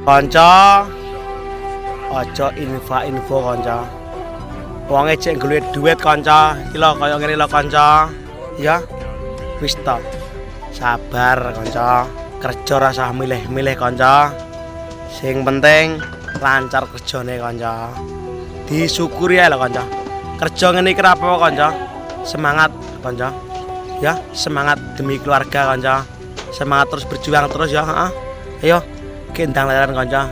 Kanca, aja info kanca. Wonge cek golek duit kanca. Iki lho kaya ngene lho kanca. Ya. Wis ta. Sabar kanca. Kerja rasa milih-milih kanca. Sing penting lancar kerjane kanca. Disyukuri ae lho kanca. Kerja ngene iki apa kanca? Semangat kanca. Ya, semangat demi keluarga kanca. Semangat terus berjuang terus ya, heeh. Ayo, kendang layaran kanca.